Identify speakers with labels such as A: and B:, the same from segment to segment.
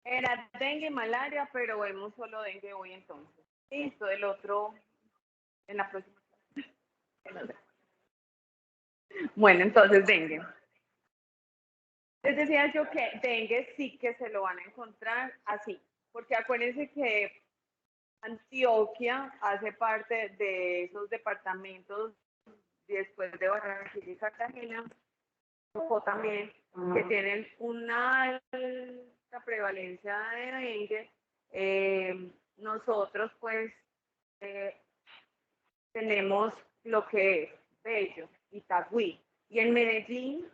A: Era dengue, malaria, pero vemos solo dengue hoy entonces. Listo, el otro en la próxima. Bueno, entonces dengue. Les decía yo que dengue sí que se lo van a encontrar así, porque acuérdense que Antioquia hace parte de esos departamentos después de Barranquilla y Cartagena, o también, que tienen una alta prevalencia de dengue. Nosotros pues eh, tenemos lo que es Bello, Itagüí, y en Medellín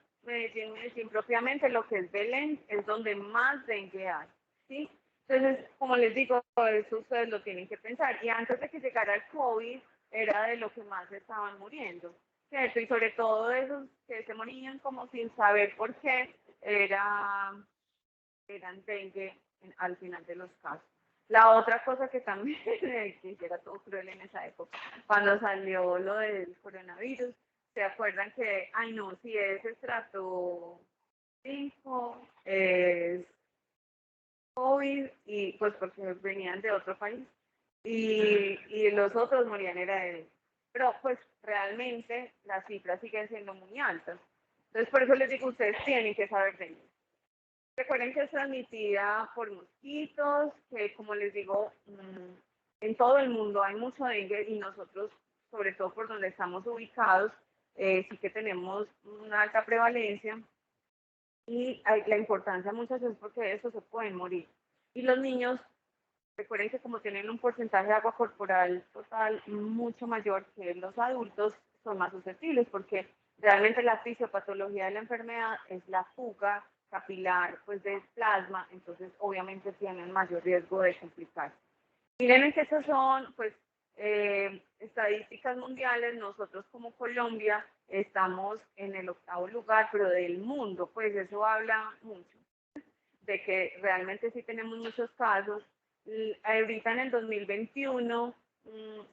A: propiamente, lo que es Belén, es donde más dengue hay, ¿sí? Entonces, como les digo, eso ustedes lo tienen que pensar. Y antes de que llegara el COVID, era de lo que más estaban muriendo, ¿cierto? Y sobre todo de esos que se morían como sin saber por qué, era, eran dengue al final de los casos. La otra cosa que también, que era todo cruel en esa época, cuando salió lo del coronavirus, ¿se acuerdan que, ay no, si es estrato 5, es COVID, y pues porque venían de otro país, y los otros morían era de... Pero pues realmente las cifras siguen siendo muy altas. Entonces por eso les digo, ustedes tienen que saber de ello. Recuerden que es transmitida por mosquitos, que como les digo, en todo el mundo hay mucho dengue, y nosotros, sobre todo por donde estamos ubicados, sí que tenemos una alta prevalencia, y la importancia muchas veces porque de eso se pueden morir. Y los niños, recuerden que como tienen un porcentaje de agua corporal total mucho mayor que los adultos, son más susceptibles, porque realmente la fisiopatología de la enfermedad es la fuga capilar pues del plasma, entonces obviamente tienen mayor riesgo de complicarse. Miren que esas son pues estadísticas mundiales. Nosotros como Colombia estamos en el 8º lugar, pero del mundo, pues eso habla mucho de que realmente sí tenemos muchos casos. Ahorita en el 2021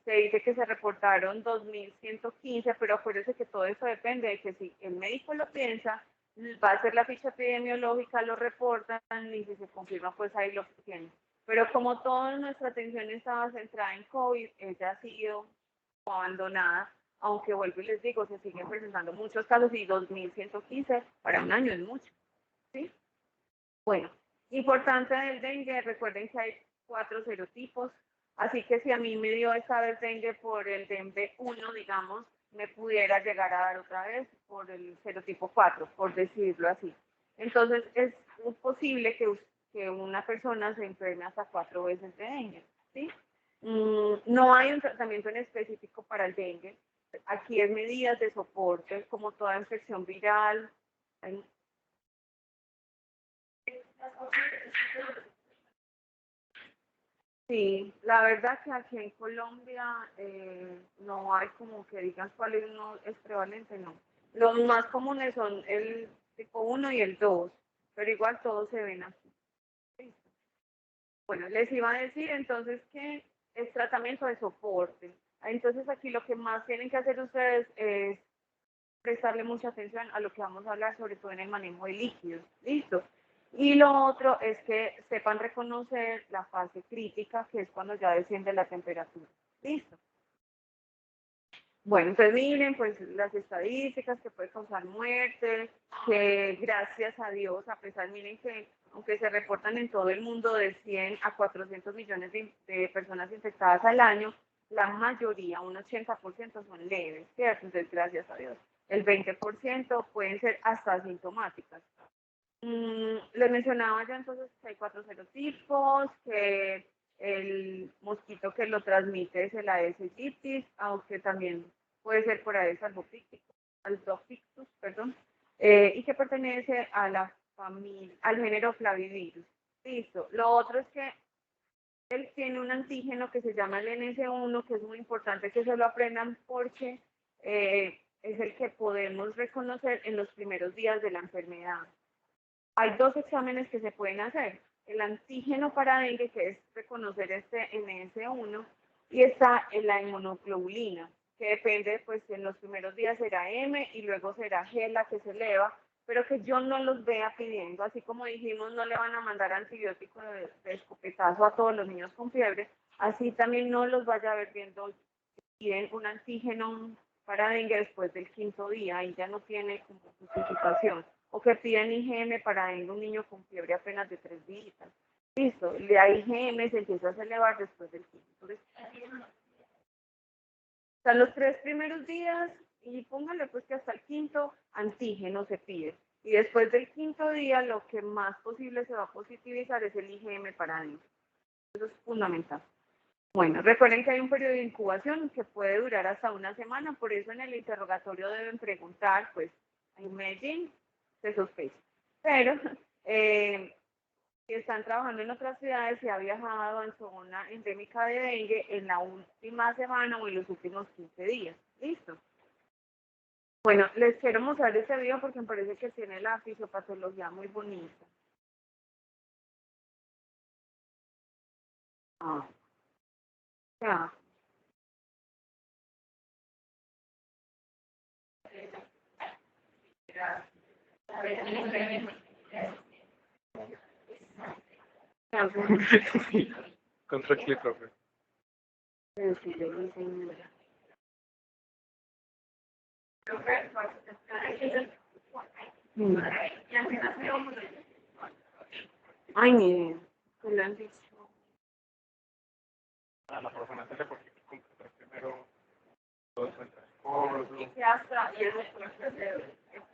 A: se dice que se reportaron 2.115, pero acuérdense que todo eso depende de que si el médico lo piensa, va a hacer la ficha epidemiológica, lo reportan, y si se confirma, pues ahí lo tienen. Pero como toda nuestra atención estaba centrada en COVID, ella ha sido abandonada, aunque vuelvo y les digo, se siguen presentando muchos casos, y 2.115 para un año es mucho, ¿sí? Bueno, importante del dengue, recuerden que hay 4 serotipos, así que si a mí me dio esta vez dengue por el dengue 1, digamos, me pudiera llegar a dar otra vez por el serotipo 4, por decirlo así. Entonces es posible que una persona se enferme hasta 4 veces de dengue, ¿sí? No hay un tratamiento en específico para el dengue. Aquí es medidas de soporte, como toda infección viral. Hay... Sí, la verdad que aquí en Colombia no hay como que digan cuál es, no, es prevalente, no. Los más comunes son el tipo 1 y el 2, pero igual todos se ven aquí. Bueno, les iba a decir entonces que es tratamiento de soporte. Entonces aquí lo que más tienen que hacer ustedes es prestarle mucha atención a lo que vamos a hablar, sobre todo en el manejo de líquidos. ¿Listo? Y lo otro es que sepan reconocer la fase crítica, que es cuando ya desciende la temperatura. ¿Listo? Bueno, entonces miren, pues las estadísticas que puede causar muerte, que gracias a Dios, a pesar, miren que aunque se reportan en todo el mundo de 100 a 400 millones de personas infectadas al año, la mayoría, un 80% son leves, ¿cierto? Entonces, gracias a Dios. El 20% pueden ser hasta asintomáticas. Les mencionaba ya entonces que hay 4 serotipos, que el mosquito que lo transmite es el Aedes aegypti, aunque también puede ser por Aedes albopictus, perdón, y que pertenece a la familia, al género Flavivirus. Listo. Lo otro es que él tiene un antígeno que se llama el NS1, que es muy importante que se lo aprendan, porque es el que podemos reconocer en los primeros días de la enfermedad. Hay 2 exámenes que se pueden hacer. El antígeno para dengue, que es reconocer este NS1, y está en la inmunoglobulina, que depende, pues en los primeros días será M y luego será G la que se eleva, pero que yo no los vea pidiendo, así como dijimos, no le van a mandar antibióticos de escopetazo a todos los niños con fiebre, así también no los vaya a ver viendo, piden un antígeno para dengue después del 5.º día y ya no tiene como justificación, o que piden IgM para dengue un niño con fiebre apenas de 3 días. Listo, la IgM se empieza a elevar después del 5.º. Están los 3 primeros días y póngale pues que hasta el 5.º antígeno se pide. Y después del 5.º día lo que más posible se va a positivizar es el IgM para dengue. Eso es fundamental. Bueno, recuerden que hay un periodo de incubación que puede durar hasta una semana, por eso en el interrogatorio deben preguntar, pues, en Medellín se sospecha. Pero si están trabajando en otras ciudades, si ha viajado en zona endémica de dengue en la última semana o en los últimos 15 días. ¿Listo? Bueno, les quiero mostrar este video porque me parece que tiene la fisiopatología muy bonita. Ya.
B: Contra clip, profe.
A: Ay, miren, que lo han dicho.
B: La profe Natalia, porque completar primero todo el transporte.
A: Y hasta, y eso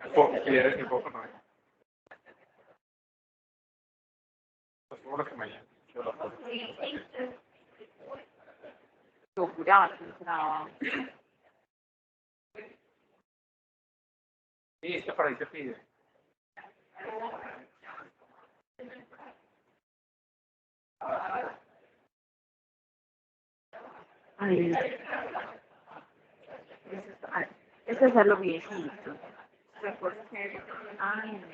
B: El poco no es. Los pobres que me llaman. Yo los pobres.
A: yo juraba que entraba.
B: Sí, es que para ahí se pide.
A: Ay, eso es a lo viejito. Recuerda que, ay,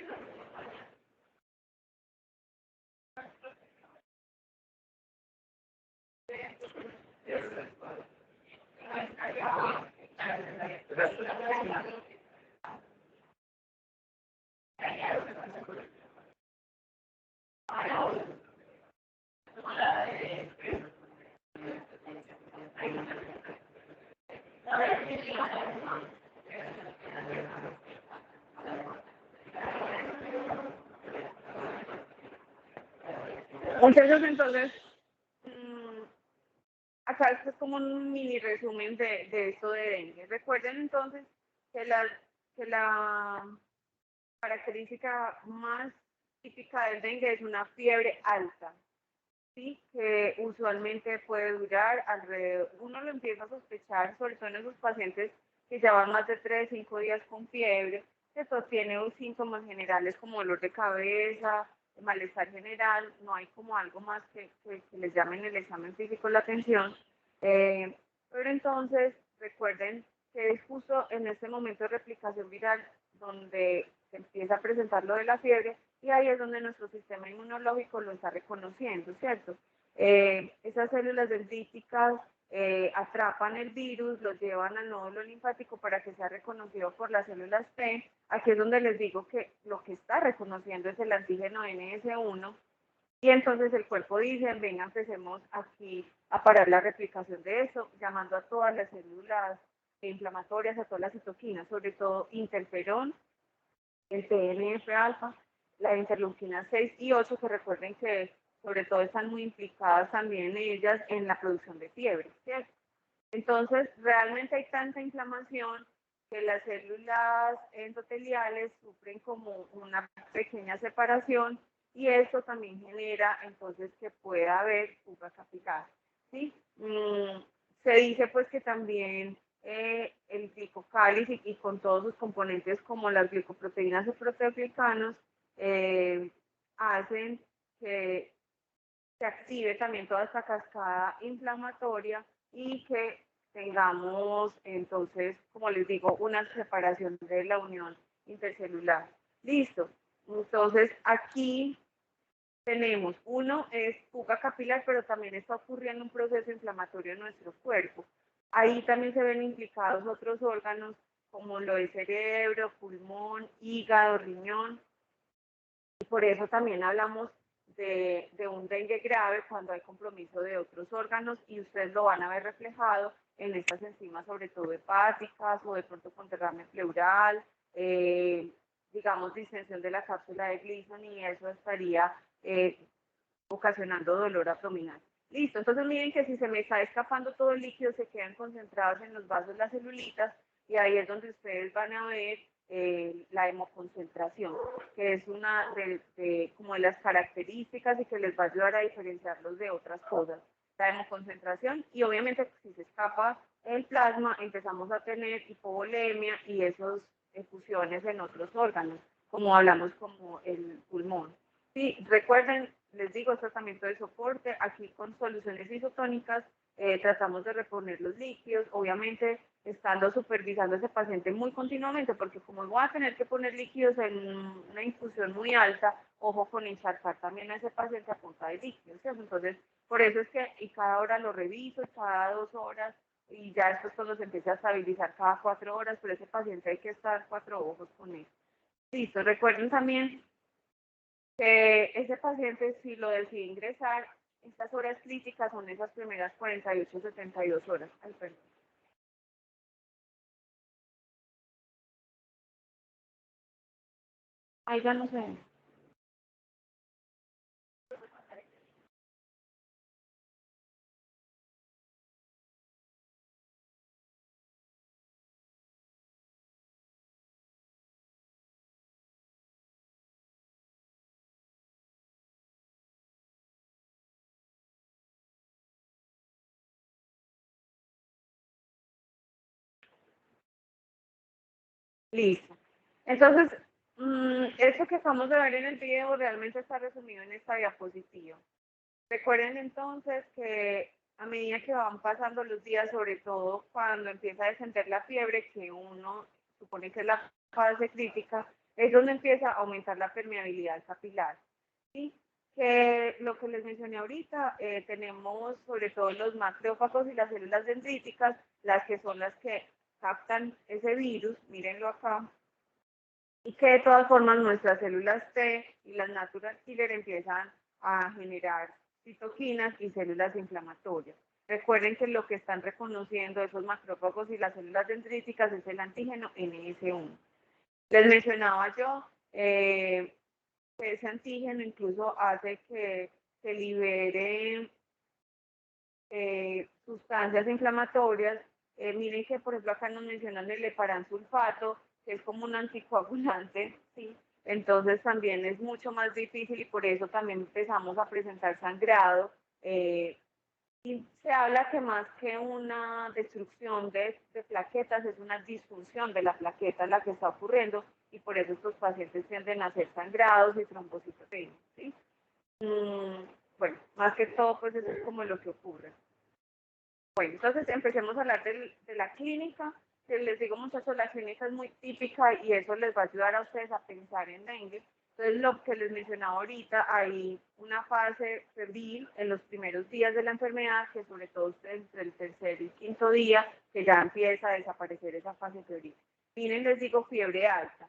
A: muchachos, entonces, acá esto es como un mini resumen de esto de dengue. Recuerden entonces que la característica más típica del dengue es una fiebre alta, ¿sí? Que usualmente puede durar alrededor, uno lo empieza a sospechar, sobre todo en esos pacientes que llevan más de 3, 5 días con fiebre, que sostiene síntomas generales como dolor de cabeza, malestar general, no hay como algo más que les llame en el examen físico la atención. Pero entonces, recuerden que es justo en este momento de replicación viral donde se empieza a presentar lo de la fiebre y ahí es donde nuestro sistema inmunológico lo está reconociendo, ¿cierto? Esas células dendríticas atrapan el virus, lo llevan al nódulo linfático para que sea reconocido por las células T. Aquí es donde les digo que lo que está reconociendo es el antígeno NS1 y entonces el cuerpo dice, venga, empecemos aquí a parar la replicación de eso, llamando a todas las células inflamatorias, a todas las citoquinas, sobre todo interferón, el TNF-alfa, la interleuquina 6 y 8, que recuerden que sobre todo están muy implicadas también ellas en la producción de fiebre, ¿cierto? Entonces, realmente hay tanta inflamación que las células endoteliales sufren como una pequeña separación y eso también genera entonces que pueda haber fuga capilar, ¿sí? Se dice pues que también el glicocáliz y con todos sus componentes como las glicoproteínas o proteoglicanos hacen que se active también toda esta cascada inflamatoria y que tengamos entonces, como les digo, una separación de la unión intercelular. Listo. Entonces aquí tenemos, uno es fuga capilar, pero también está ocurriendo un proceso inflamatorio en nuestro cuerpo. Ahí también se ven implicados otros órganos como lo es cerebro, pulmón, hígado, riñón. Y por eso también hablamos de un dengue grave cuando hay compromiso de otros órganos y ustedes lo van a ver reflejado en estas enzimas, sobre todo hepáticas o de pronto con derrame pleural, digamos distensión de la cápsula de Gleason y eso estaría ocasionando dolor abdominal. Listo, entonces miren que si se me está escapando todo el líquido, se quedan concentrados en los vasos las celulitas y ahí es donde ustedes van a ver la hemoconcentración, que es una como de las características y que les va a ayudar a diferenciarlos de otras cosas. La hemoconcentración y obviamente si se escapa el plasma empezamos a tener hipovolemia y esas efusiones en otros órganos, como hablamos como el pulmón. Sí, recuerden, les digo, es tratamiento de soporte. Aquí con soluciones isotónicas tratamos de reponer los líquidos, obviamente estando supervisando a ese paciente muy continuamente, porque como voy a tener que poner líquidos en una infusión muy alta, ojo con encharcar también a ese paciente a punta de líquidos, ¿cierto? Entonces, por eso es que y cada hora lo reviso, cada 2 horas, y ya después cuando se empieza a estabilizar cada 4 horas, pero ese paciente hay que estar 4 ojos con él. Listo, recuerden también que ese paciente, si lo decide ingresar, estas horas críticas son esas primeras 48, 72 horas. Ay, perdón. Ay, ya no sé. Listo. Entonces, eso que acabamos de ver en el video realmente está resumido en esta diapositiva. Recuerden entonces que a medida que van pasando los días, sobre todo cuando empieza a descender la fiebre, que uno supone que es la fase crítica, es donde empieza a aumentar la permeabilidad capilar. ¿Sí? Que lo que les mencioné ahorita, tenemos sobre todo los macrófagos y las células dendríticas, las que son las que captan ese virus, mírenlo acá, y que de todas formas nuestras células T y las natural killer empiezan a generar citoquinas y células inflamatorias. Recuerden que lo que están reconociendo esos macrófagos y las células dendríticas es el antígeno NS1. Les mencionaba yo que ese antígeno incluso hace que se libere sustancias inflamatorias. Miren que, por ejemplo, acá nos mencionan el heparansulfato, que es como un anticoagulante, ¿sí? Entonces también es mucho más difícil y por eso también empezamos a presentar sangrado. Y se habla que más que una destrucción de plaquetas, es una disfunción de la plaqueta la que está ocurriendo y por eso estos pacientes tienden a ser sangrados y trombocitopenia, ¿sí? Bueno, más que todo, pues eso es como lo que ocurre. Bueno, entonces empecemos a hablar de la clínica. Les digo, muchachos, la clínica es muy típica y eso les va a ayudar a ustedes a pensar en dengue. Entonces, lo que les mencionaba ahorita, hay una fase febril en los primeros días de la enfermedad, que sobre todo entre el tercer y quinto día, que ya empieza a desaparecer esa fase febril. Miren, les digo, fiebre alta.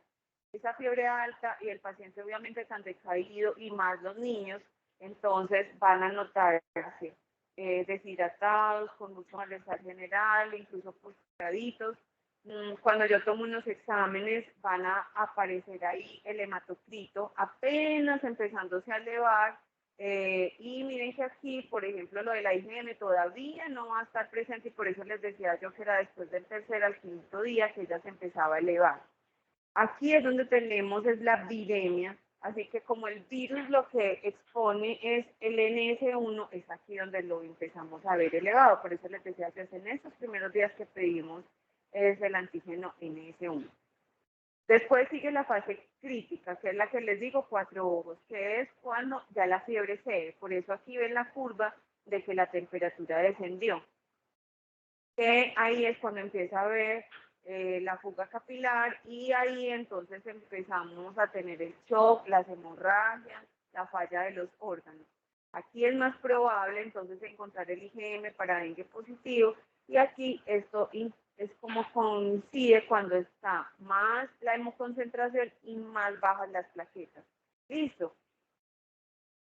A: Esa fiebre alta y el paciente obviamente tan decaído y más los niños, entonces van a notarse deshidratados, con mucho malestar general, incluso postraditos. Cuando yo tomo unos exámenes van a aparecer ahí el hematocrito apenas empezándose a elevar. Y miren que aquí, por ejemplo, lo de la IgM todavía no va a estar presente y por eso les decía yo que era después del tercer al quinto día que ella se empezaba a elevar. Aquí es donde tenemos es la viremia, así que como el virus lo que expone es el NS1, es aquí donde lo empezamos a ver elevado. Por eso les decía que es en estos primeros días que pedimos es el antígeno NS1. Después sigue la fase crítica, que es la que les digo, 4 ojos, que es cuando ya la fiebre cede. Por eso aquí ven la curva de que la temperatura descendió. Que ahí es cuando empieza a ver la fuga capilar y ahí entonces empezamos a tener el shock, las hemorragias, la falla de los órganos. Aquí es más probable entonces encontrar el IgM para dengue positivo y aquí esto es como coincide cuando está más la hemoconcentración y más bajas las plaquetas. Listo.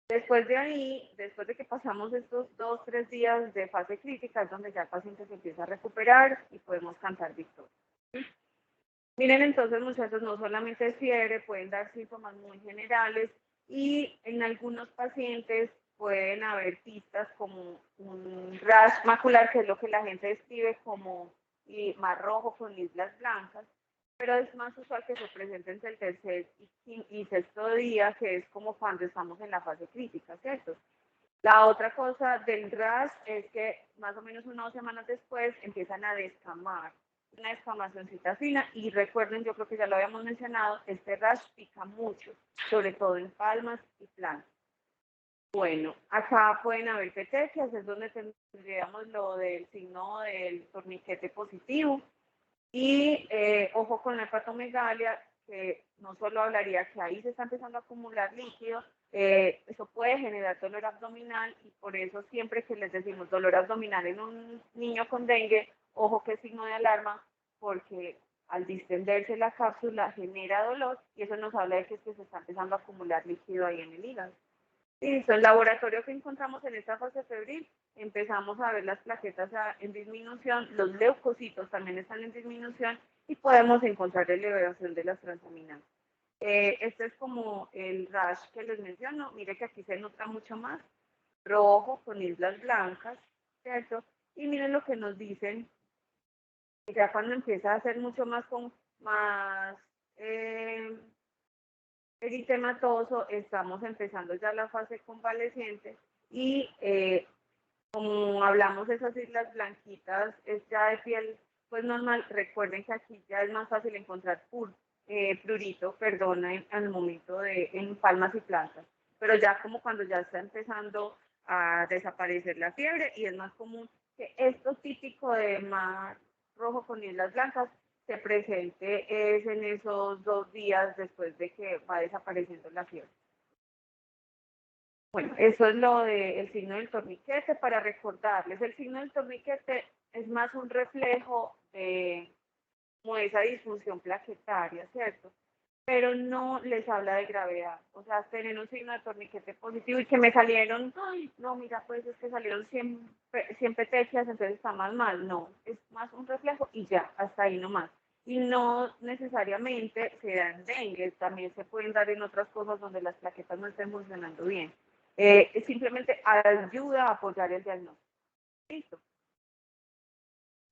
A: Después de ahí, después de que pasamos estos 2-3 días de fase crítica, es donde ya el paciente se empieza a recuperar y podemos cantar victoria. Miren, entonces, muchachos, no solamente es fiebre, pueden dar síntomas muy generales y en algunos pacientes pueden haber pistas como un rash macular, que es lo que la gente describe como más rojo con islas blancas, pero es más usual que se presente entre el tercer y sexto día, que es como cuando estamos en la fase crítica, ¿cierto? La otra cosa del rash es que más o menos 1 o 2 semanas después empiezan a descamar, una descamacióncita fina, y recuerden, yo creo que ya lo habíamos mencionado, este rash pica mucho, sobre todo en palmas y plantas. Bueno, acá pueden haber petequias, es donde tendríamos lo del signo del torniquete positivo. Y ojo con la hepatomegalia, que no solo hablaría que ahí se está empezando a acumular líquido, eso puede generar dolor abdominal y por eso siempre que les decimos dolor abdominal en un niño con dengue, ojo que es signo de alarma, porque al distenderse la cápsula genera dolor y eso nos habla de que se está empezando a acumular líquido ahí en el hígado. Listo, el laboratorio que encontramos en esta fase febril, empezamos a ver las plaquetas en disminución, los leucocitos también están en disminución y podemos encontrar elevación de las transaminases. Este es como el rash que les menciono, mire que aquí se nota mucho más, rojo con islas blancas, ¿cierto? Y miren lo que nos dicen, ya cuando empieza a ser mucho más eritematoso, estamos empezando ya la fase convaleciente y como hablamos de esas islas blanquitas, es ya de piel pues normal. Recuerden que aquí ya es más fácil encontrar prurito, en el momento en palmas y plantas, pero ya como cuando ya está empezando a desaparecer la fiebre y es más común que esto típico de mar rojo con islas blancas se presente es en esos 2 días después de que va desapareciendo la fiebre. Bueno, eso es lo del signo del torniquete. Para recordarles, el signo del torniquete es más un reflejo de como esa disfunción plaquetaria, ¿cierto? Pero no les habla de gravedad. O sea, tener un signo de torniquete positivo y que me salieron, ay, no, mira, pues es que salieron 100 petequias, entonces está más mal. No, es más un reflejo y ya, hasta ahí nomás. Y no necesariamente se dan dengue, también se pueden dar en otras cosas donde las plaquetas no estén funcionando bien. Simplemente ayuda a apoyar el diagnóstico. Listo.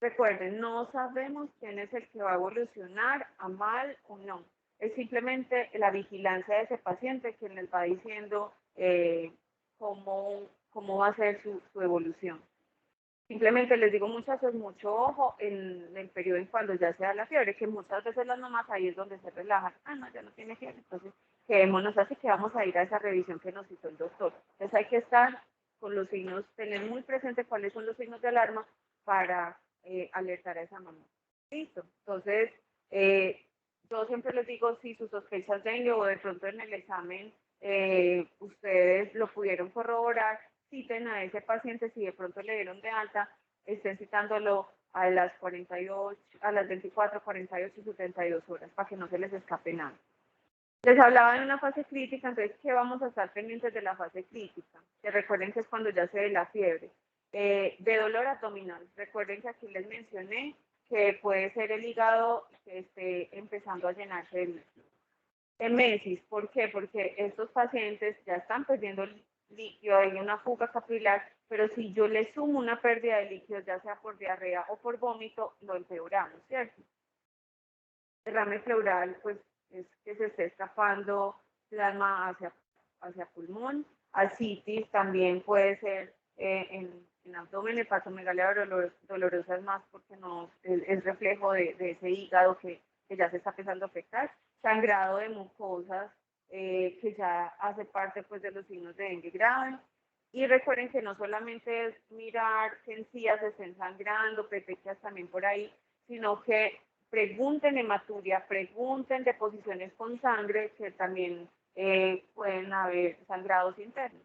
A: Recuerden, no sabemos quién es el que va a evolucionar a mal o no. Es simplemente la vigilancia de ese paciente quien les va diciendo cómo va a ser su evolución. Simplemente les digo, muchachos, mucho ojo en el periodo en cuando ya se da la fiebre, que muchas veces las mamás ahí es donde se relajan. Ah, no, ya no tiene fiebre, entonces quedémonos así que vamos a ir a esa revisión que nos hizo el doctor. Entonces hay que estar con los signos, tener muy presente cuáles son los signos de alarma para alertar a esa mamá. Listo. Entonces, yo siempre les digo, si sus sospechas dengue o de pronto en el examen ustedes lo pudieron corroborar, citen a ese paciente, si de pronto le dieron de alta, estén citándolo a las 48, a las 24, 48 y 72 horas para que no se les escape nada. Les hablaba de una fase crítica, entonces, ¿qué vamos a estar pendientes de la fase crítica? Que recuerden que es cuando ya se ve la fiebre. De dolor abdominal, recuerden que aquí les mencioné que puede ser el hígado que esté empezando a llenarse de líquido. Emesis, ¿por qué? Porque estos pacientes ya están perdiendo líquido, hay una fuga capilar, pero si yo le sumo una pérdida de líquido, ya sea por diarrea o por vómito, lo empeoramos, ¿cierto? Derrame pleural, pues es que se esté escapando plasma hacia pulmón. Ascitis también puede ser en abdomen, hepatomegalia dolorosa es más porque no es reflejo de ese hígado que ya se está empezando a afectar. Sangrado de mucosas, que ya hace parte pues de los signos de dengue grave. Y recuerden que no solamente es mirar que encías estén sangrando, petequias también por ahí, sino que pregunten hematuria, pregunten deposiciones con sangre, que también pueden haber sangrados internos.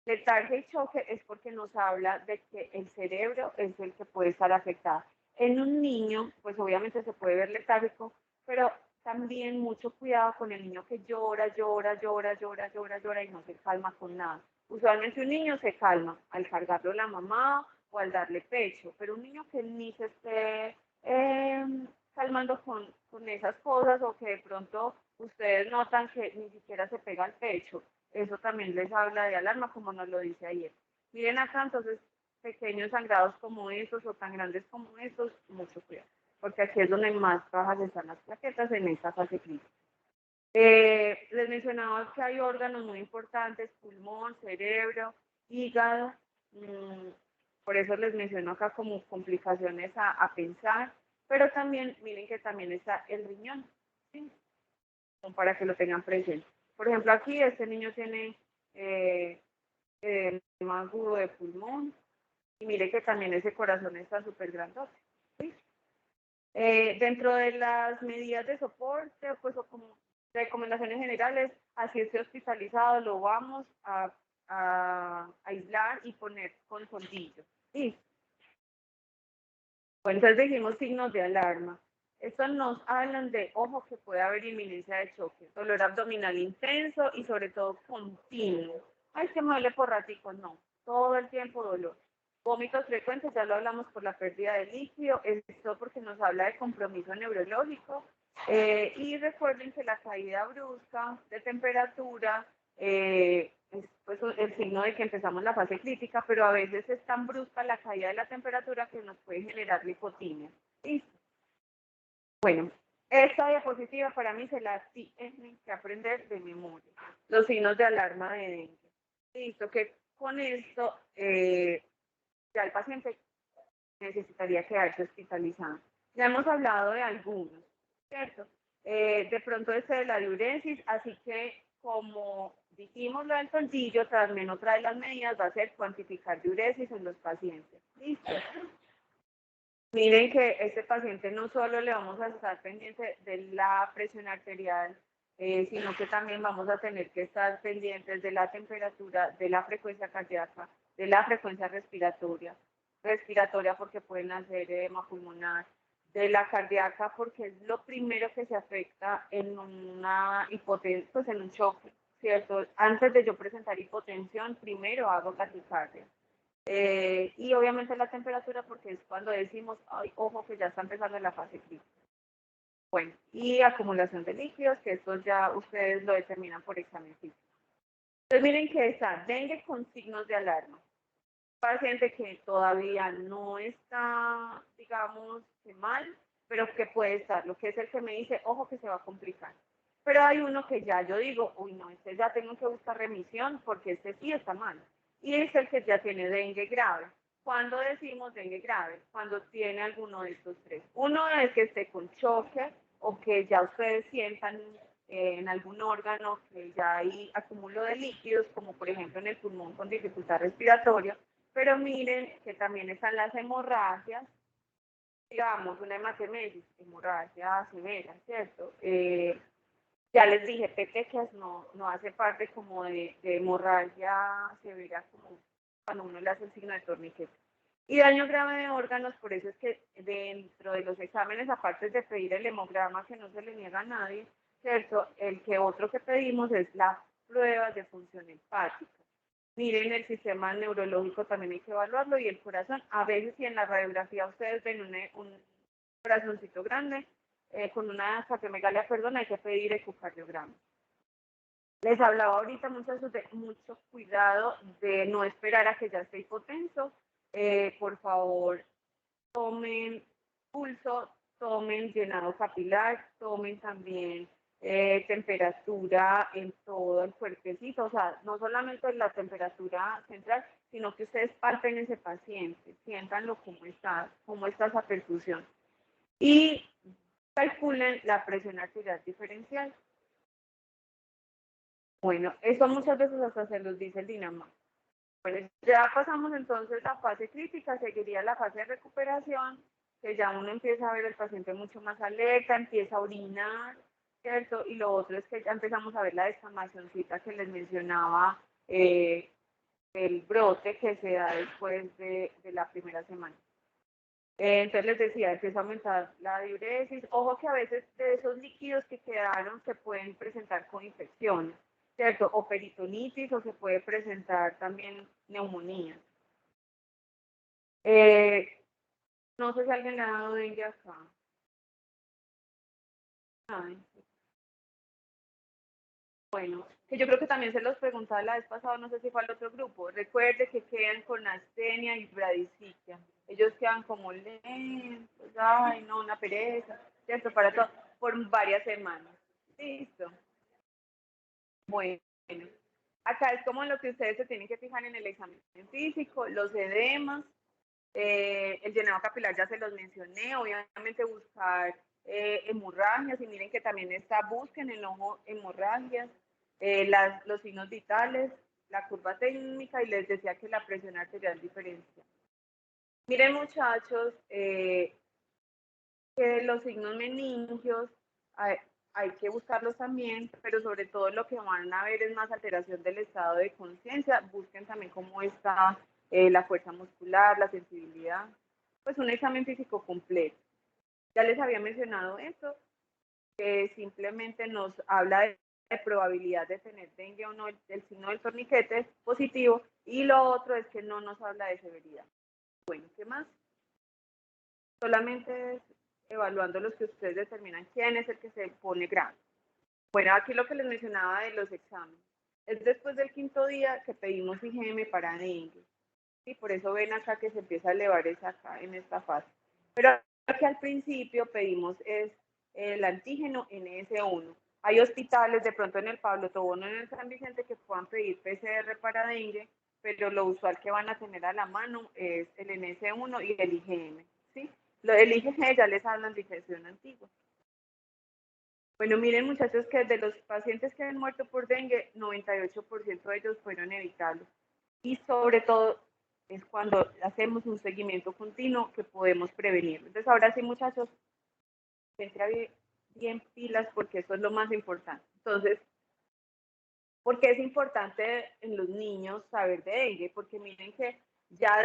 A: Letargia y choque es porque nos habla de que el cerebro es el que puede estar afectado. En un niño, pues obviamente se puede ver letárgico, pero también mucho cuidado con el niño que llora, llora, llora, llora, llora, llora y no se calma con nada. Usualmente un niño se calma al cargarlo la mamá o al darle pecho, pero un niño que ni se esté calmando con esas cosas o que de pronto ustedes notan que ni siquiera se pega al pecho, eso también les habla de alarma, como nos lo dice ayer. Miren acá, entonces, pequeños sangrados como estos o tan grandes como estos, mucho cuidado, porque aquí es donde más bajas están las plaquetas en esta fase crítica. Les mencionaba que hay órganos muy importantes, pulmón, cerebro, hígado, por eso les menciono acá como complicaciones a pensar, pero también miren que también está el riñón, ¿sí? Para que lo tengan presente. Por ejemplo, aquí este niño tiene más agudo de pulmón, y mire que también ese corazón está súper grandote. ¿Sí? Dentro de las medidas de soporte, pues o como recomendaciones generales, así esté hospitalizado, lo vamos a aislar y poner con sondillo. ¿Sí? Bueno, entonces dijimos signos de alarma. Estos nos hablan de, ojo, que puede haber inminencia de choque, dolor abdominal intenso y sobre todo continuo. Ay, que me duele por ratico, no, todo el tiempo dolor. Vómitos frecuentes, ya lo hablamos por la pérdida de líquido, esto porque nos habla de compromiso neurológico. Y recuerden que la caída brusca de temperatura es pues, el signo de que empezamos la fase crítica, pero a veces es tan brusca la caída de la temperatura que nos puede generar lipotimia. ¿Listo? Bueno, esta diapositiva para mí se la tienen que aprender de memoria. Los signos de alarma de dengue. Listo, que con esto ya el paciente necesitaría quedarse hospitalizado. Ya hemos hablado de algunos, ¿cierto? De pronto este de la diuresis, así que como dijimos lo del sondillo, también otra de las medidas va a ser cuantificar diuresis en los pacientes. ¿Listo? Miren que este paciente no solo le vamos a estar pendiente de la presión arterial, sino que también vamos a tener que estar pendientes de la temperatura, de la frecuencia cardíaca, de la frecuencia respiratoria porque pueden hacer edema pulmonar, de la cardíaca porque es lo primero que se afecta en una hipotensión, pues en un choque, ¿cierto? Antes de yo presentar hipotensión, primero hago taquicardia. Y obviamente la temperatura porque es cuando decimos, ay, ojo que ya está empezando la fase crítica. Bueno, y acumulación de líquidos, que esto ya ustedes lo determinan por examen físico. Entonces miren que está dengue con signos de alarma. Paciente que todavía no está, digamos, mal, pero que puede estar, lo que es el que me dice, ojo que se va a complicar. Pero hay uno que ya yo digo, uy, no, este ya tengo que buscar remisión porque este sí está mal. Y es el que ya tiene dengue grave. ¿Cuándo decimos dengue grave? Cuando tiene alguno de estos tres. Uno es que esté con choque o que ya ustedes sientan en algún órgano que ya hay acúmulo de líquidos, como por ejemplo en el pulmón con dificultad respiratoria. Pero miren que también están las hemorragias, digamos, una hematemesis, hemorragia severa, ¿cierto? Ya les dije, petequias no hace parte como de hemorragia severa, como cuando uno le hace el signo de torniquete. Y daño grave de órganos, por eso es que dentro de los exámenes, aparte de pedir el hemograma, que no se le niega a nadie, ¿cierto? El que otro que pedimos es la prueba de función hepática. Miren, el sistema neurológico también hay que evaluarlo y el corazón. A veces si en la radiografía ustedes ven un corazoncito grande, con una cardiomegalia, perdón, hay que pedir ecocardiograma. Les hablaba ahorita mucho cuidado de no esperar a que ya esté hipotenso. Por favor, tomen pulso, tomen llenado capilar, tomen también temperatura en todo el cuerpecito, o sea, no solamente la temperatura central, sino que ustedes palpen ese paciente, siéntanlo cómo está esa perfusión. Y calculen la presión arterial diferencial. Bueno, eso muchas veces hasta se los dice el Dinamar. Bueno, ya pasamos entonces a fase crítica, seguiría la fase de recuperación, que ya uno empieza a ver al paciente mucho más alerta, empieza a orinar, ¿cierto? Y lo otro es que ya empezamos a ver la descamacioncita que les mencionaba, el brote que se da después de la primera semana. Entonces les decía, empieza a aumentar la diuresis. Ojo que a veces de esos líquidos que quedaron se pueden presentar con infecciones, ¿cierto? O peritonitis o se puede presentar también neumonía. No sé si alguien le ha dado dengue acá. Ay, bueno, que yo creo que también se los preguntaba la vez pasada, no sé si fue al otro grupo. Recuerde que quedan con astenia y bradiciquia. Ellos quedan como lentos, ay, no, una pereza, ¿cierto? Para todo, por varias semanas. Listo. Bueno, acá es como lo que ustedes se tienen que fijar en el examen físico, los edemas, el llenado capilar ya se los mencioné, obviamente buscar hemorragias, y miren que también está, busquen en ojo hemorragias, los signos vitales, la curva técnica, y les decía que la presión arterial diferencial. Miren muchachos, que los signos meningios hay que buscarlos también, pero sobre todo lo que van a ver es más alteración del estado de conciencia. Busquen también cómo está la fuerza muscular, la sensibilidad, pues un examen físico completo. Ya les había mencionado esto, que simplemente nos habla de probabilidad de tener dengue o no, el signo del torniquete es positivo, y lo otro es que no nos habla de severidad. Bueno, ¿qué más? Solamente es evaluando los que ustedes determinan quién es el que se pone grave. Bueno, aquí lo que les mencionaba de los exámenes. Es después del quinto día que pedimos IgM para dengue. Y por eso ven acá que se empieza a elevar esa acá en esta fase. Pero aquí al principio pedimos es el antígeno NS1. Hay hospitales, de pronto en el Pablo Tobón o en el San Vicente, que puedan pedir PCR para dengue, pero lo usual que van a tener a la mano es el NS1 y el IgM, ¿sí? El IgG ya les hablan de infección antigua. Bueno, miren muchachos que de los pacientes que han muerto por dengue, 98% de ellos fueron evitables. Y sobre todo es cuando hacemos un seguimiento continuo que podemos prevenir. Entonces ahora sí muchachos, entre bien pilas porque eso es lo más importante. Entonces, ¿por qué es importante en los niños saber de dengue? Porque miren que ya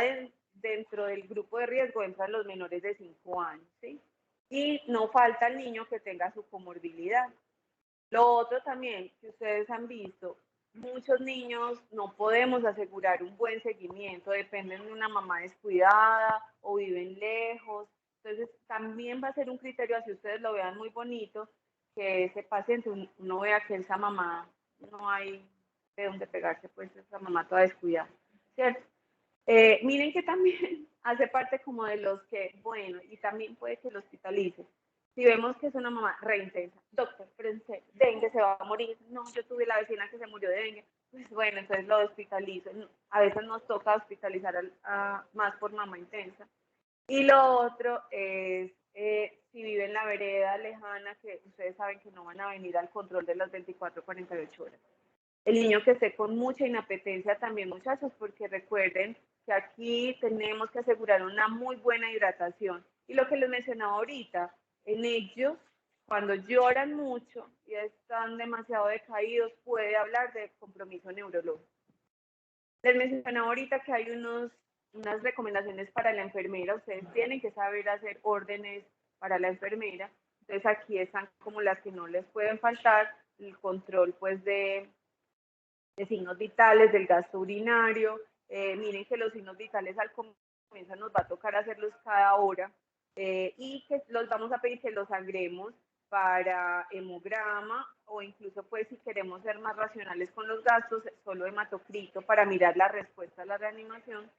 A: dentro del grupo de riesgo entran los menores de 5 años, ¿sí? Y no falta el niño que tenga su comorbilidad. Lo otro también que ustedes han visto, muchos niños no podemos asegurar un buen seguimiento, dependen de una mamá descuidada o viven lejos. Entonces también va a ser un criterio, así ustedes lo vean muy bonito, que ese paciente uno vea que esa mamá no hay de dónde pegarse, pues esa mamá toda descuidada, ¿cierto? Miren que también hace parte como de los que, bueno, y también puede que lo hospitalice. Si vemos que es una mamá re intensa, doctor, pero en serio, dengue, se va a morir. No, yo tuve la vecina que se murió de dengue. Pues bueno, entonces lo hospitalizo. A veces nos toca hospitalizar más por mamá intensa. Y lo otro es si vive en la vereda lejana, que ustedes saben que no van a venir al control de las 24, 48 horas. El niño que esté con mucha inapetencia también, muchachos, porque recuerden que aquí tenemos que asegurar una muy buena hidratación. Y lo que les mencionaba ahorita, en ellos, cuando lloran mucho y están demasiado decaídos, puede hablar de compromiso neurológico. Les mencionaba ahorita que hay unas recomendaciones para la enfermera. Ustedes tienen que saber hacer órdenes para la enfermera. Entonces aquí están como las que no les pueden faltar, el control pues de signos vitales, del gasto urinario. Miren que los signos vitales al comienzo nos va a tocar hacerlos cada hora, y que los vamos a pedir que los agreguemos para hemograma, o incluso pues si queremos ser más racionales con los gastos, solo hematocrito para mirar la respuesta a la reanimación,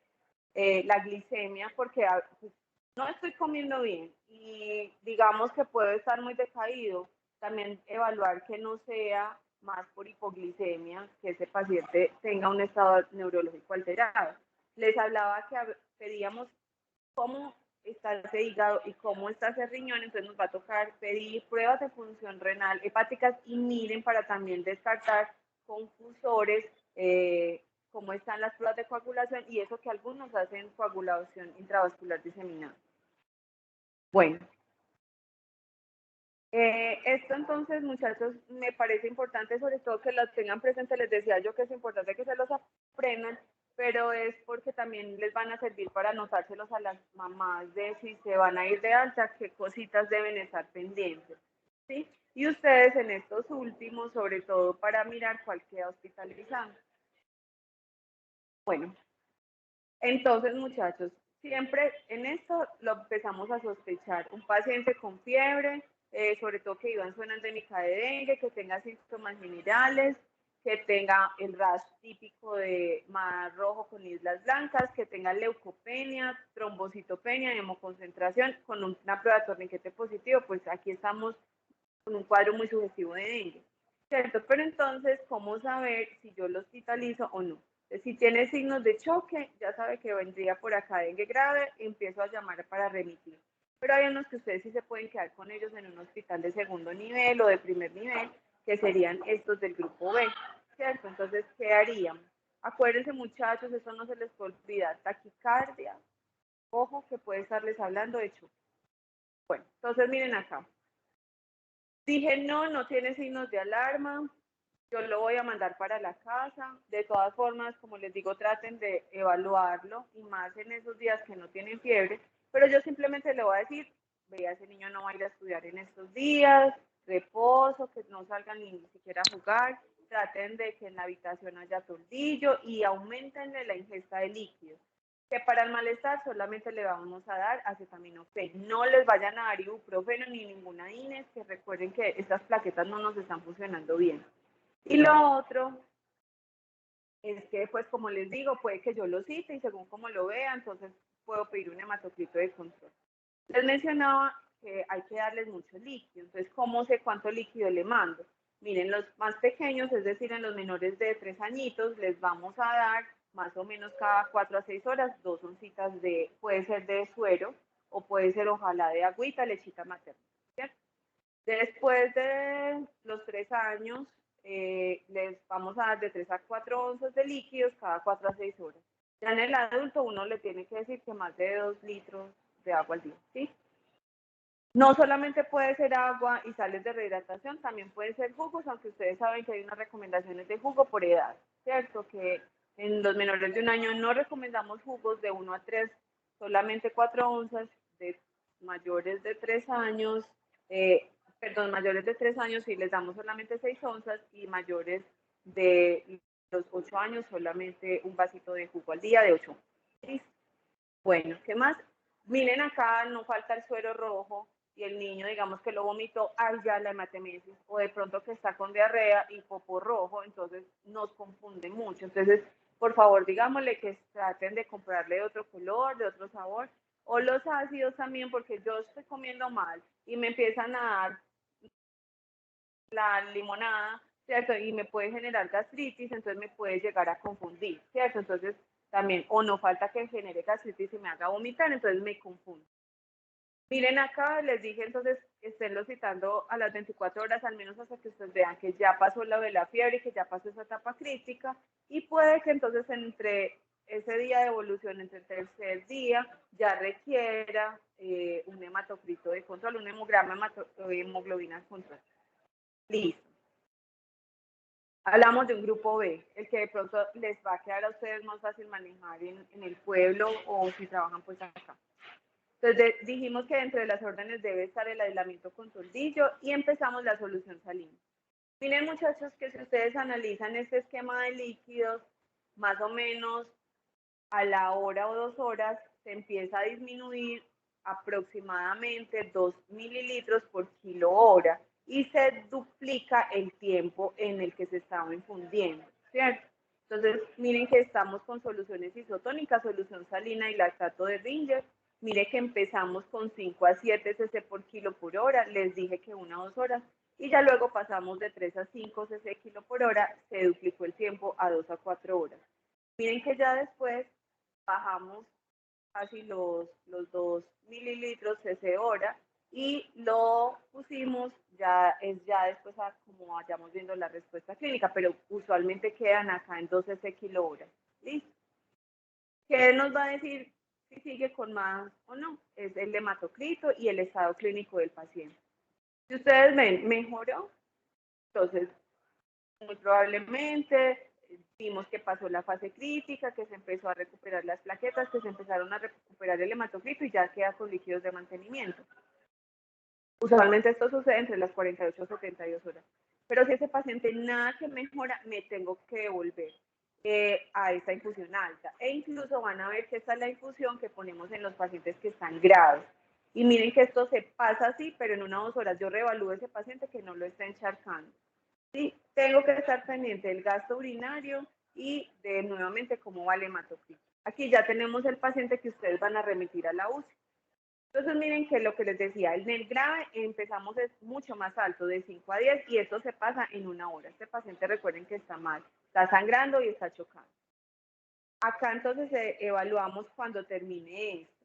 A: la glicemia, porque pues, no estoy comiendo bien y digamos que puedo estar muy decaído, también evaluar que no sea más por hipoglicemia, que ese paciente tenga un estado neurológico alterado. Les hablaba que pedíamos cómo está ese hígado y cómo está ese riñón, entonces nos va a tocar pedir pruebas de función renal hepáticas, y miren para también descartar confusores, cómo están las pruebas de coagulación, y eso que algunos hacen coagulación intravascular diseminada. Bueno, esto entonces, muchachos, me parece importante sobre todo que lo tengan presente. Les decía yo que es importante que se los aprendan, pero es porque también les van a servir para anotárselos a las mamás de si se van a ir de alta, qué cositas deben estar pendientes, ¿sí? Y ustedes en estos últimos, sobre todo para mirar cuál queda hospitalizado. Bueno, entonces muchachos, siempre en esto lo empezamos a sospechar. Un paciente con fiebre, sobre todo que iba en zona endémica de dengue, que tenga síntomas generales, que tenga el rash típico de mar rojo con islas blancas, que tenga leucopenia, trombocitopenia, hemoconcentración, con una prueba de torniquete positivo, pues aquí estamos con un cuadro muy sugestivo de dengue, ¿cierto? Pero entonces, ¿cómo saber si yo lo hospitalizo o no? Si tiene signos de choque, ya sabe que vendría por acá dengue grave, empiezo a llamar para remitir. Pero hay unos que ustedes sí se pueden quedar con ellos en un hospital de segundo nivel o de primer nivel, que serían estos del grupo B, ¿cierto? Entonces, ¿qué harían? Acuérdense, muchachos, eso no se les puede olvidar, taquicardia, ojo que puede estarles hablando de choque. Bueno, entonces miren acá. Dije, no, no tiene signos de alarma, yo lo voy a mandar para la casa. De todas formas, como les digo, traten de evaluarlo y más en esos días que no tienen fiebre, pero yo simplemente le voy a decir, vea, ese niño no va a ir a estudiar en estos días, reposo, que no salgan ni siquiera a jugar, traten de que en la habitación haya tordillo y aumentenle la ingesta de líquidos. Que para el malestar solamente le vamos a dar acetaminofén. No les vayan a dar ibuprofeno ni ninguna INES, que recuerden que estas plaquetas no nos están funcionando bien. Y lo otro es que, pues como les digo, puede que yo lo cite y según como lo vea, entonces puedo pedir un hematocrito de control. Les mencionaba que hay que darles mucho líquido, entonces, ¿cómo sé cuánto líquido le mando? Miren, los más pequeños, es decir, en los menores de 3 añitos, les vamos a dar más o menos cada 4 a 6 horas 2 oncitas de, puede ser de suero o puede ser ojalá de agüita, lechita materna, ¿cierto? Después de los 3 años, les vamos a dar de 3 a 4 onzas de líquidos cada 4 a 6 horas. Ya en el adulto uno le tiene que decir que más de 2 litros de agua al día, ¿sí? No solamente puede ser agua y sales de rehidratación, también pueden ser jugos, aunque ustedes saben que hay unas recomendaciones de jugo por edad, ¿cierto? Que en los menores de 1 año no recomendamos jugos de 1 a 3, solamente 4 onzas, de mayores de 3 años, mayores de 3 años sí les damos solamente 6 onzas y mayores de los 8 años solamente un vasito de jugo al día de 8. Bueno, ¿qué más? Miren acá, no falta el suero rojo y el niño, digamos que lo vomitó, ay, ya la hematemesis, o de pronto que está con diarrea y popó rojo, entonces nos confunde mucho. Entonces, por favor, digámosle que traten de comprarle de otro color, de otro sabor, o los ácidos también, porque yo estoy comiendo mal y me empiezan a dar la limonada, ¿cierto? Y me puede generar gastritis, entonces me puede llegar a confundir, ¿cierto? Entonces, también, o no falta que genere gastritis y me haga vomitar, entonces me confundo. Miren acá, les dije entonces, esténlo citando a las 24 horas, al menos hasta que ustedes vean que ya pasó lo de la fiebre y que ya pasó esa etapa crítica, y puede que entonces entre ese día de evolución, entre el tercer día, ya requiera un hematocrito de control, un hemograma de hemoglobina de control. Listo. Hablamos de un grupo B, el que de pronto les va a quedar a ustedes más fácil manejar en el pueblo o si trabajan pues acá. Entonces dijimos que dentro de las órdenes debe estar el aislamiento con tordillo y empezamos la solución salina. Miren muchachos que si ustedes analizan este esquema de líquidos, más o menos a la hora o 2 horas se empieza a disminuir aproximadamente 2 mililitros por kilo hora y se duplica el tiempo en el que se estaba infundiendo, ¿cierto? Entonces, miren que estamos con soluciones isotónicas, solución salina y lactato de Ringer. Mire que empezamos con 5 a 7 cc por kilo por hora, les dije que 1 a 2 horas, y ya luego pasamos de 3 a 5 cc kilo por hora, se duplicó el tiempo a 2 a 4 horas. Miren que ya después bajamos casi los 2 mililitros cc hora y lo pusimos ya después a como vayamos viendo la respuesta clínica, pero usualmente quedan acá en 12 cc kilo hora. ¿Listo? ¿Qué nos va a decir si sigue con más o no? Es el hematocrito y el estado clínico del paciente. Si ustedes ven, mejoró, entonces muy probablemente vimos que pasó la fase crítica, que se empezó a recuperar las plaquetas, que se empezaron a recuperar el hematocrito y ya queda con líquidos de mantenimiento. Usualmente esto sucede entre las 48 y 72 horas. Pero si ese paciente nada que mejora, me tengo que devolver a esta infusión alta. E incluso van a ver que esta es la infusión que ponemos en los pacientes que están graves. Y miren que esto se pasa así, pero en 1 o 2 horas yo reevalúo a ese paciente que no lo está encharcando. ¿Sí? Tengo que estar pendiente del gasto urinario y de nuevamente cómo va el hematocrito. Aquí ya tenemos el paciente que ustedes van a remitir a la UCI. Entonces miren que lo que les decía, en el grave empezamos es mucho más alto, de 5 a 10, y esto se pasa en 1 hora. Este paciente recuerden que está mal, está sangrando y está chocando. Acá entonces evaluamos cuando termine esto.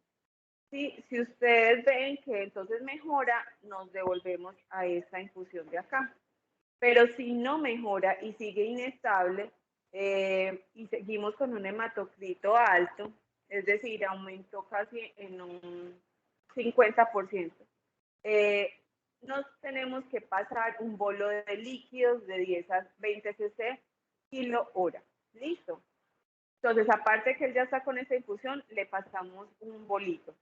A: ¿Sí? Si ustedes ven que entonces mejora, nos devolvemos a esta infusión de acá. Pero si no mejora y sigue inestable y seguimos con un hematocrito alto, es decir, aumentó casi en un 50%, nos tenemos que pasar un bolo de líquidos de 10 a 20 cc kilo hora. ¿Listo? Entonces, aparte que él ya está con esta infusión, le pasamos un bolito.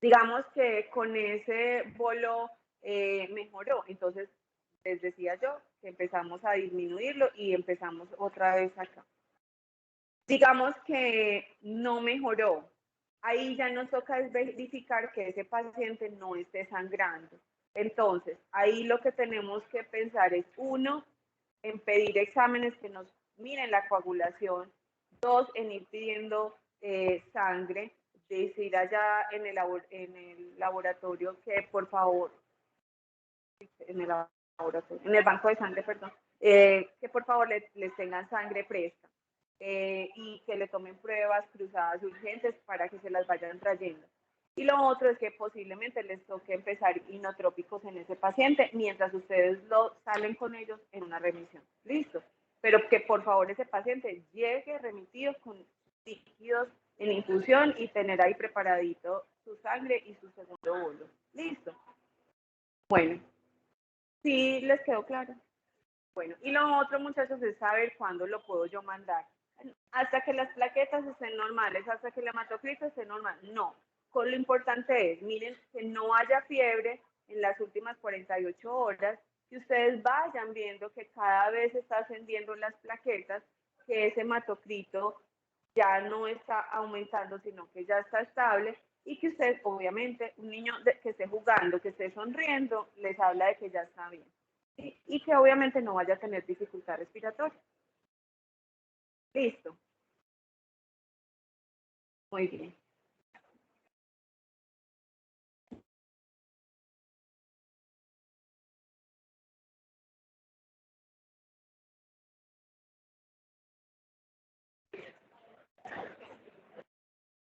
A: Digamos que con ese bolo mejoró, entonces les decía yo que empezamos a disminuirlo y empezamos otra vez acá. Digamos que no mejoró, ahí ya nos toca verificar que ese paciente no esté sangrando. Entonces, ahí lo que tenemos que pensar es, 1, en pedir exámenes que nos miren la coagulación, 2, en ir pidiendo sangre, decir allá en el laboratorio que por favor, en el banco de sangre, perdón, que por favor les tengan sangre fresca y que le tomen pruebas cruzadas urgentes para que se las vayan trayendo. Y lo otro es que posiblemente les toque empezar inotrópicos en ese paciente mientras ustedes lo salen con ellos en una remisión. Listo. Pero que por favor ese paciente llegue remitido con líquidos en infusión y tener ahí preparadito su sangre y su segundo bolo. Listo. Bueno, ¿sí les quedó claro? Bueno, y lo otro, muchachos, es saber cuándo lo puedo yo mandar. Hasta que las plaquetas estén normales, hasta que el hematocrito esté normal. No, con lo importante es, miren, que no haya fiebre en las últimas 48 horas, que ustedes vayan viendo que cada vez está ascendiendo las plaquetas, que ese hematocrito ya no está aumentando, sino que ya está estable, y que ustedes, obviamente, un niño que esté jugando, que esté sonriendo, les habla de que ya está bien. Y que obviamente no vaya a tener dificultad respiratoria. Listo. Muy bien.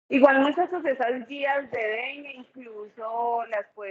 A: Igual muchas de esas guías de dengue incluso las pueden